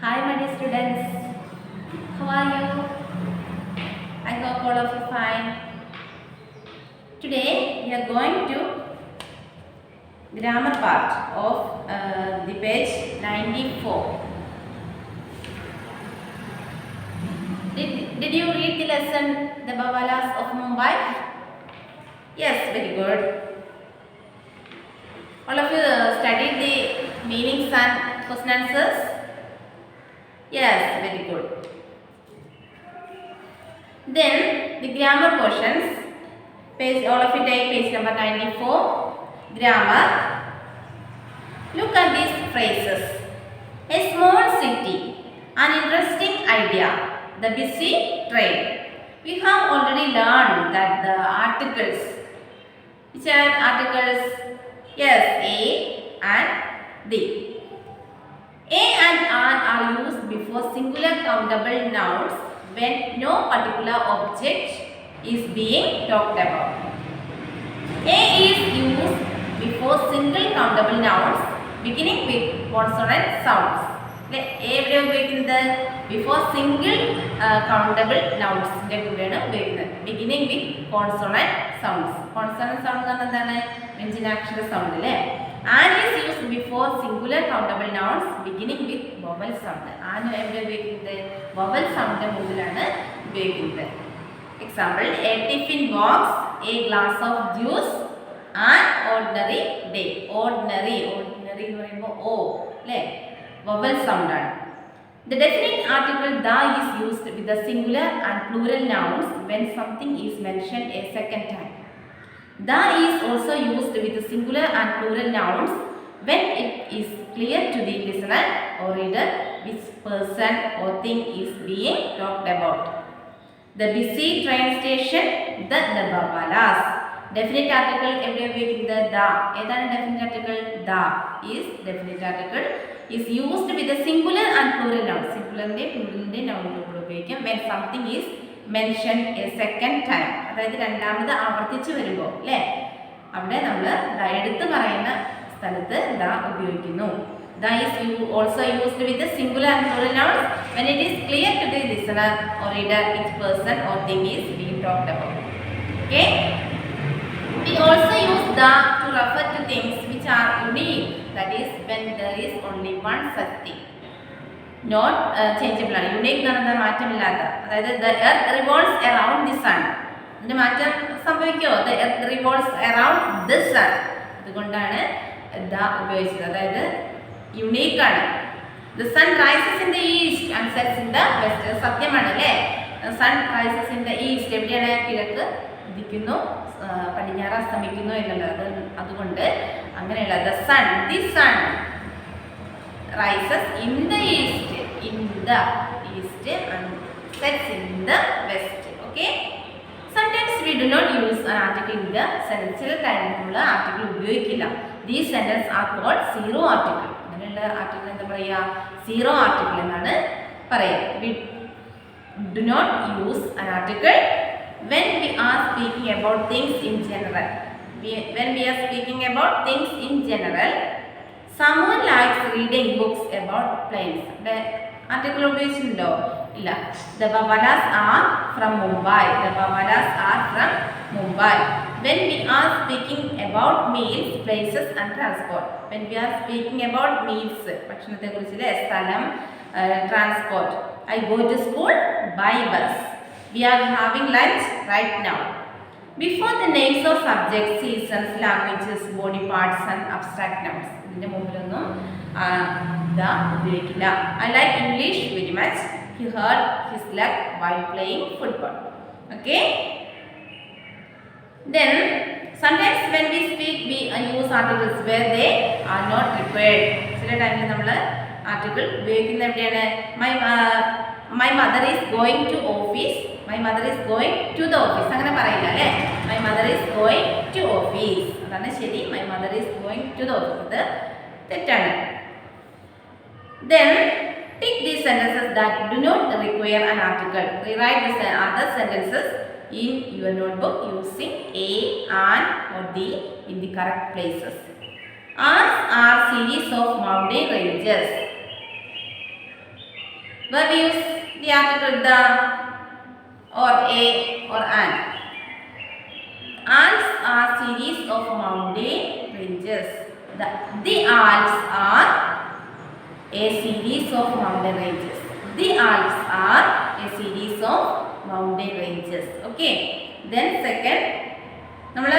Hi, my dear students. How are you? I hope all of you fine. Today we are going to grammar part of the page 94. Did you read the lesson The Babalas of Mumbai? Yes, very good. All of you studied the meanings and question answers? Yes, very good. Then the grammar portions. Page, all of you take page number 94. Grammar. Look at these phrases. A small city. An interesting idea. The busy train. We have already learned that the articles. Which are articles? Yes, A and the. A and an are used before singular countable nouns when no particular object is being talked about. A is used before single countable nouns beginning with consonant sounds. Before single countable nouns beginning with consonant sounds. Consonant sound sound. And is used before singular countable nouns beginning with vowel sound. And vowel sound. Example, a tiffin box, a glass of juice, an ordinary day. Ordinary O, vowel sound. The definite article the is used with the singular and plural nouns when something is mentioned a second time. The is also used with the singular and plural nouns when it is clear to the listener or reader which person or thing is being talked about. The busy train station, the Babalas. Definite article everywhere the. Definite article the is definite article is used with the singular and plural nouns. Singular and noun when something is mentioned a second time. അതായത് രണ്ടാമത് ആവർത്തിച്ച് വരുമ്പോൾ അല്ലേ അവിടെ നമ്മൾ എടുത്ത് പറയുന്ന സ്ഥലത്ത് ദ ഉപയോഗിക്കുന്നു. The is also used with the singular and plural nouns when it is clear to the listener or reader which person or thing is being talked about. Okay? We also use the to refer to things which are unique. That is when there is only one such thing. Not changeable. Unique എന്ന് മാറ്റമില്ലാത്ത. അതായത് the earth revolves around the sun. ഇതിന്റെ മാറ്റം സംഭവിക്കുമോ? The earth revolves around the sun. അതുകൊണ്ടാണ് the ഉപയോഗിച്ചത്. അതായത് unique ആണ്. The sun rises in the east and sets in the west. സത്യമാണ് അല്ലേ? Sun rises in the east. എവിടെയാണ്? കിഴക്ക് ഉദിക്കുന്നു, പടിഞ്ഞാറ് അസ്തമിക്കുന്നു എന്നുള്ളത്. അതുകൊണ്ട് അങ്ങനെയുള്ള the sun rises in the east and sets in the west. Okay? Sometimes we do not use an article in the sentence. ചില കാര്യങ്ങളുള്ള article ഉപയോഗിക്കില്ല. These sentences are called zero article. അങ്ങനെയുള്ള article എന്താ പറയുക? Zero article എന്നാണ് പറയുക. We do not use an article when we are speaking about things in general. When we are speaking about things in general, someone likes reading books about planes. The article ഉപയോഗിച്ചിട്ടുണ്ടോ? ഇല്ല. The Babalas are from Mumbai. The Babalas are from Mumbai. When we are speaking about meals, places and transport. When we are speaking about meals, ഭക്ഷണത്തെ കുറിച്ചുള്ള സ്ഥലം, transport. I go to school by bus. We are having lunch right now. Before the names of subjects, seasons, languages, body parts and abstract nouns. ഇതിന്റെ മുമ്പിലൊന്നും ഉപയോഗിക്കില്ല. I like English very much. He hurt his leg while playing football. Okay? Then sometimes when we speak, we use articles where they are not required. ചില ടൈമിൽ നമ്മൾ article ഉപയോഗിക്കുന്നത് എവിടെയാണ്? My mother is going to office. My mother is going to the office. അങ്ങനെ പറയില്ല അല്ലേ? My mother is going to office. അതാണ് ശരി. My mother is going to the office. അത് തെറ്റാണ്. Then pick these sentences that do not require an article. Rewrite the other sentences in your notebook using a, an or the in the correct places. Alps are series of mountain ranges. Verb use the article the or a or an. Alps are series of mountain ranges. The Alps are a series of mountain ranges. The Alps are a series of mountain ranges. Okay. Then second, നമ്മൾ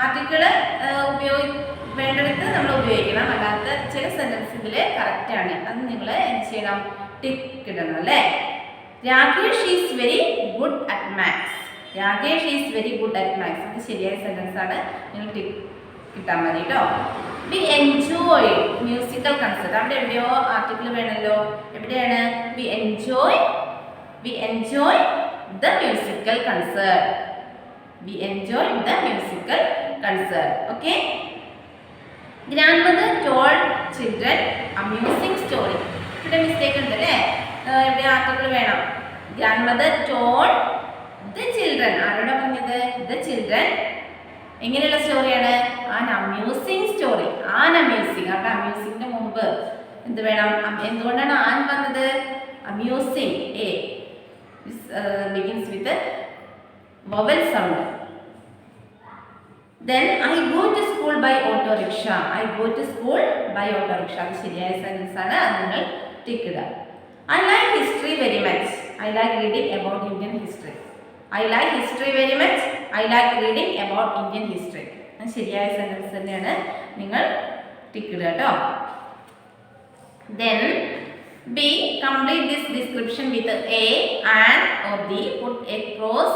article വേണ്ടടുത്ത് നമ്മൾ ഉപയോഗിക്കണം. അല്ലാത്ത ചില സെൻറ്റൻസുകൾ കറക്റ്റാണ്, അത് നിങ്ങൾ എന്ത് ചെയ്യണം, ടിക്ക് ഇടണം അല്ലേ. Rakesh is very good at maths. Rakesh is very good at maths, അത് ശരിയായ സെൻറ്റൻസ് ആണ്, നിങ്ങൾ ടിക്ക് കിട്ടാൻ മതി കേട്ടോ. വി എൻജോയ് മ്യൂസിക്കൽ കൺസേർട്ട്, അവിടെ എവിടെയോ ആർട്ടിക്കിൾ വേണമല്ലോ. എവിടെയാണ്? V enjoy the musical concert. We enjoy the musical concert. Okay. Grandmother told children amusing story. ഇവിടെ മിസ്റ്റേക്ക് ഉണ്ട് അല്ലേ, ഇവിടെ ആർട്ടിക്കിൾ വേണം. Grandmother told the children. ആരോടാ പറഞ്ഞത്? The children. എങ്ങനെയുള്ള സ്റ്റോറിയാണ്? An amusing story. An amusing. അവിടെ അമ്യൂസിങ്ങിന്റെ മുമ്പ് എന്ത് വേണം? എന്തുകൊണ്ടാണ് ആൻ വന്നത്? Amusing. A begins with vowel sound. Then I go to school by auto rickshaw. I go to school by auto rickshaw. അത് ശരിയായ സെൻറ്റൻസ് ആണ്, അത് നിങ്ങൾ ടിക്ക് ഇടുക. I like history very much. I like reading about Indian history. I like history very much. I like reading about Indian history. അത് ശരിയായ sentence തന്നെയാണ്, നിങ്ങൾ ടിക്ക് ഇടുക കേട്ടോ. Then B, complete this description with a, an or the. Put a cross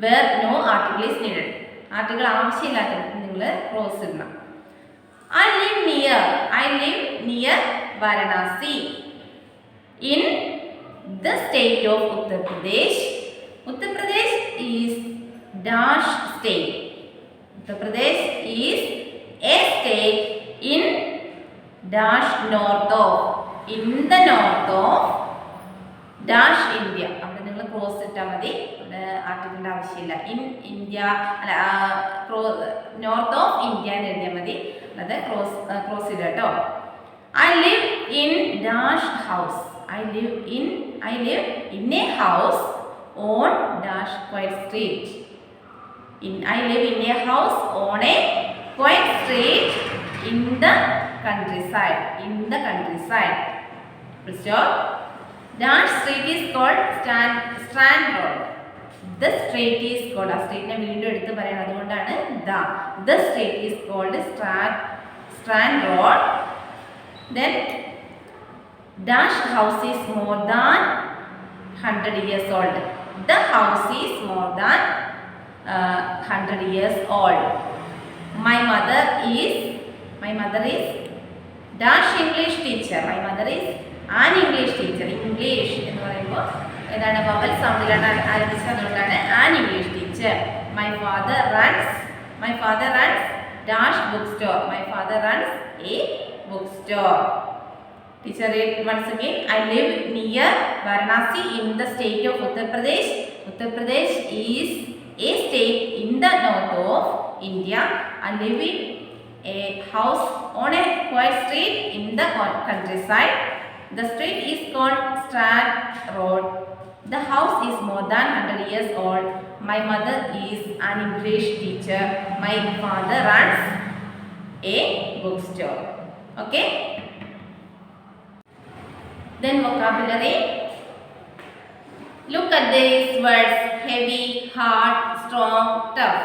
where no article is needed. Article ആവശ്യമില്ലാത്ത നിങ്ങൾ cross ഇടണം. I live near Varanasi in the state of Uttar Pradesh. Uttar Pradesh is dash state. Uttar Pradesh is a state in dash north of. In the north of dash India. അവിടെ നിങ്ങൾ cross ഇട്ടാൽ മതി, അവിടെ ആർട്ടിക്കിളിൻ്റെ ആവശ്യമില്ല. In India അല്ല, north of India എന്ന് എഴുതിയാൽ മതി, അത് ക്രോസ് ഇടുക കേട്ടോ. I live in dash house. I live in a house on dash quiet street. I live in a house on a quiet street in the countryside. In the countryside. Stop. Dash street is called Strand Road. The street is called, ആ സ്ട്രീറ്റിനെ വീണ്ടും എടുത്ത് പറയണം, അതുകൊണ്ടാണ് the street is called Strand Road. Then dash house is more than 100 years old. The house is more than 100 years old. My mother is dash English teacher. My mother is an English teacher. English എന്ന് പറയുമ്പോൾ ഏതാണ്? Vowel സൗണ്ടിലാണ് ആരംഭിച്ചത്, അതുകൊണ്ടാണ് an English teacher. My father runs dash bookstore. My father runs a bookstore. Teacher read once again. I live near Varanasi in the state of Uttar Pradesh. Uttar Pradesh is a state in the north of India. I live in a house on a quiet street in the countryside. The street is called Strand Road. The house is more than 100 years old. My mother is an English teacher. My father runs a bookstore. Okay? Then vocabulary. Look at these words: heavy, hard, strong, tough.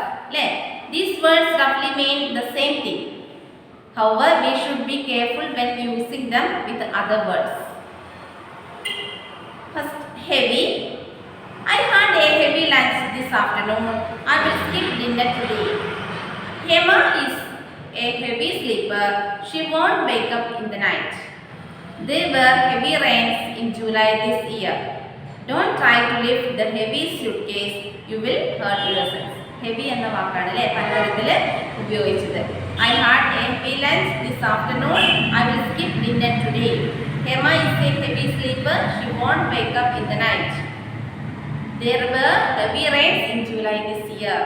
These words roughly mean the same thing. However, we should be careful when using them with other words. First, heavy. I had a heavy lunch this afternoon. I will skip dinner today. Hema is a heavy sleeper. She won't wake up in the night. There were heavy rains in July this year. Don't try to lift the heavy suitcase. You will hurt yourself. Heavy എന്ന വാക്കാണ് അല്ലേ പലതരത്തിൽ ഉപയോഗിച്ചത്. I had a heavy lunch this afternoon. I will skip dinner today. Hema is a heavy sleeper. She won't wake up in the night. There were heavy rains in July this year.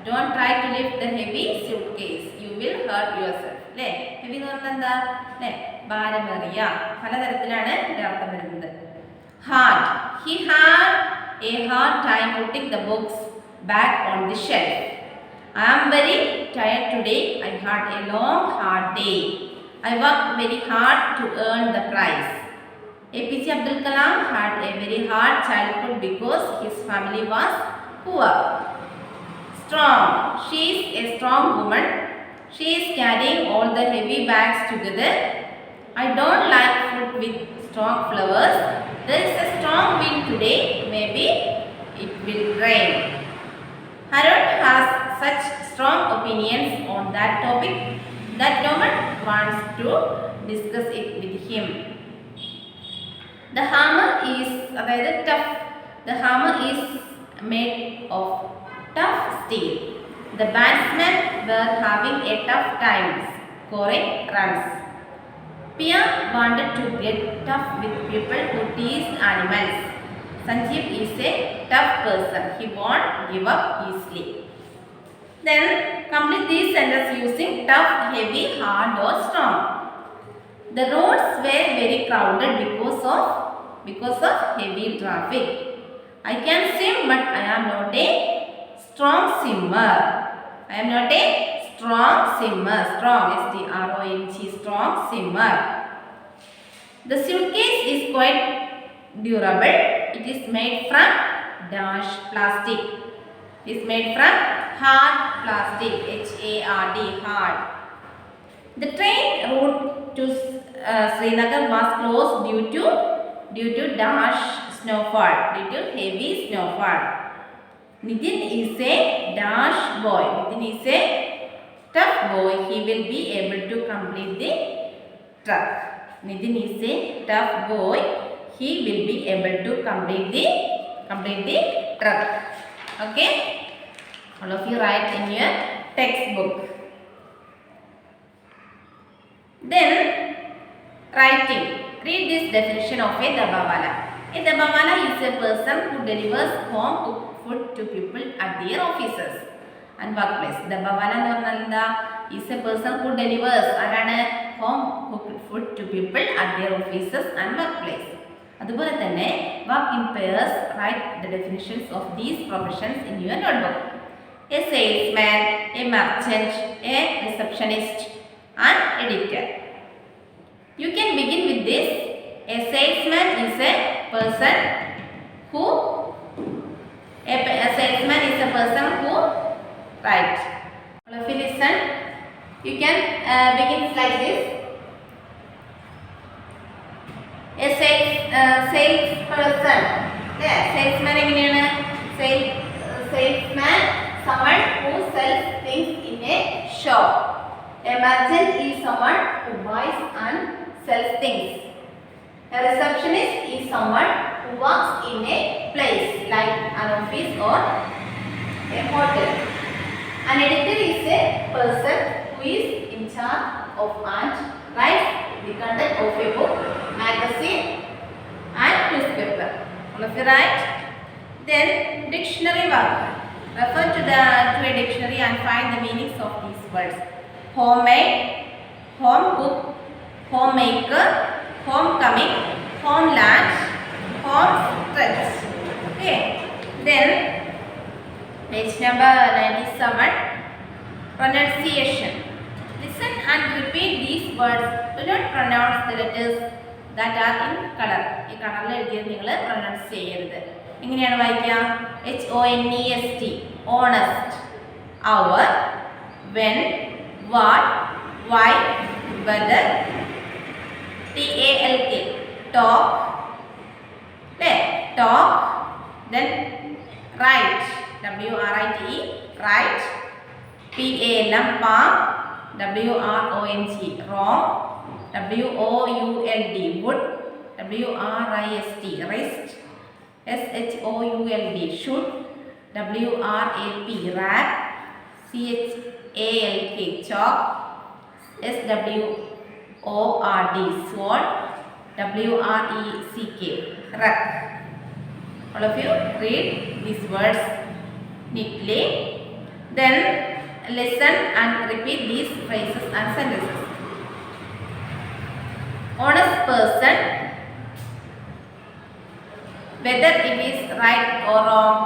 Don't try to lift the heavy suitcase. You will hurt yourself. അല്ലേ, heavy heavy എന്ന് പറഞ്ഞാൽ എന്താ അല്ലേ, ഭാരമേറിയ, പലതരത്തിലാണ് ഇതിന്റെ അർത്ഥം വരുന്നത്. Hard, he had a hard time putting the books back on the shelf. I am very tired today. I had a long hard day. I worked very hard to earn the prize. APJ Abdul Kalam had a very hard childhood because his family was poor. Strong, she is a strong woman. She is carrying all the heavy bags together. I don't like food with strong flowers. There is a strong wind today. Maybe it will rain. Harold has such strong opinions on that topic that no one wants to discuss it with him. The hammer is tough. The hammer is made of tough steel. The batsmen were having a tough time scoring runs. Pia wanted to get tough with people who tease animals. Sanjeev is a tough person. He won't give up easily. Then complete these sentences using tough, heavy, hard or strong. The roads were very crowded because of heavy traffic. I can swim but I am not a strong swimmer. I am not a strong swimmer. Strong, S-T-R-O-N-G, strong swimmer. The suitcase is quite durable. It is made from dash plastic. It is made from hard plastic, H-A-R-D, hard. The train route to Srinagar was closed due to dash snowfall, due to heavy snowfall. Nitin is a dash boy. Nitin is a tough boy. He will be able to complete the truck. Nitin is a tough boy. He will be able to complete the truck. Okay? All of you write in your textbook. Then writing. Read this definition of a Dabawala. A Dabawala is a person who delivers home cooked food to people at their offices and workplace. Dabawala എന്ന് പറഞ്ഞാൽ എന്താ? Is a person who delivers ആരാണ് home cooked food to people at their offices and workplace. അതുപോലെ തന്നെ work in pairs. Write the definitions of these professions in your notebook. A salesman, a merchant, a receptionist, an editor. You can begin with this. A salesman is a person who right. All of you listen. You can begin like this. A salesperson. Yeah, salesman എങ്ങനെയാണ്? Salesman, someone who sells things in a shop. A merchant is someone who buys and sells things. A receptionist is someone who works in a place like an office or a hotel. An editor is a person who is in charge of and writes the content of a book, magazine and newspaper. All of you write. Then dictionary work. Refer to a dictionary and find the meanings of these words. Homemade, home cook, homemaker, homecoming, homeland, home stretch. Okay. Then page number 97. Pronunciation. Listen and repeat these words. Do not pronounce the letters that are in color. ഈ കളറിൽ എഴുതിയത് നിങ്ങൾ pronounce ചെയ്യരുത്. എങ്ങനെയാണ് വായിക്കുക? HONEST, honest. Our, when, what, why, whether. TALK, talk. Talk. Then write, WRITE, write. PALM, palm. WRONG, wrong. WOULD, wood. WRIST, wrist. SHOULD, should. WRAP, wrap. CHALK, chalk. SWORD, sword. WRECK, rug. All of you read these words neatly. Then listen and repeat these phrases and sentences. whether it is right or wrong.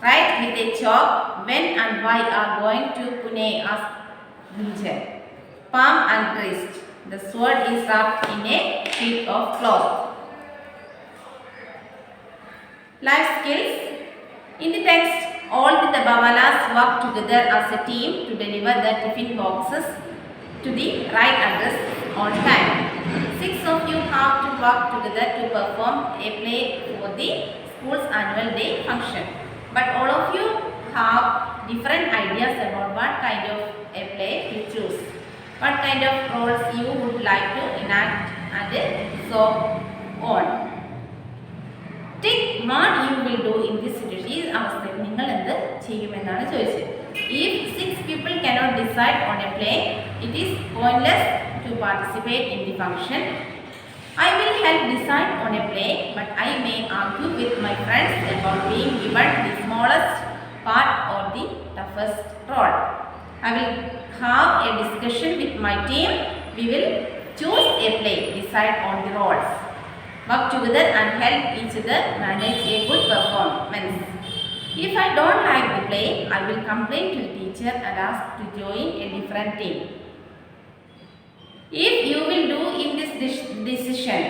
Write with a chalk when and why are going to Pune, asked Gunjan. Palm and wrist. The sword is wrapped in a sheet of cloth. Life skills. In the text, all the Dabawalas work together as a team to deliver the tiffin boxes to the right address on time. 6 of you have to work together to perform a play for the school's annual day function. But all of you have different ideas about what kind of a play to choose, what kind of roles you would like to enact, and so on. Take what you will do in this situation. ഈ അവസ്ഥയിൽ നിങ്ങൾ എന്ത് ചെയ്യുമെന്നാണ് ചോദിച്ചത്. If 6 people cannot decide on a play, it is pointless to participate in the function. I will help decide on a play, but I may argue with my friends about being given the smallest part or the toughest role. I will have a discussion with my team. We will choose a play, decide on the roles, work together and help each other manage a good performance. If I don't like the play, I will complain to the teacher and ask to join a different team. If you will do in this situation,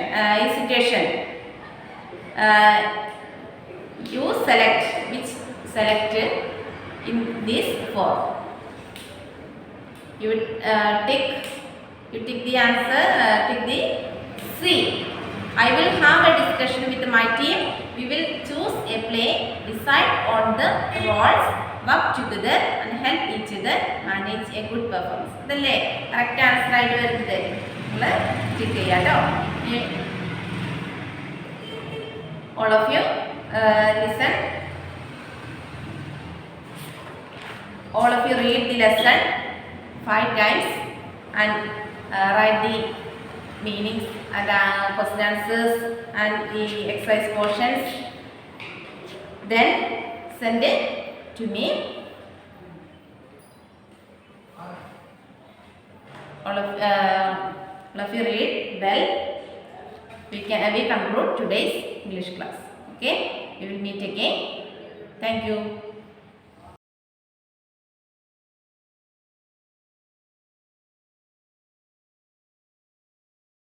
you select which selected in this form. You will tick the answer, tick the C. I will have a discussion with my team. We will choose a play, decide on the roles, work together and help each other manage a good performance. ഇതല്ലേ correct answer ആയിട്ട് വരുന്നത്? നിങ്ങൾ tick ചെയ്യാം കേട്ടോ. All of you listen. All of you read the lesson 5 times and write the meanings and question answers and the exercise portions. Then send it to me. All of you read well. We conclude today's English class. Okay, we will meet again. Thank you.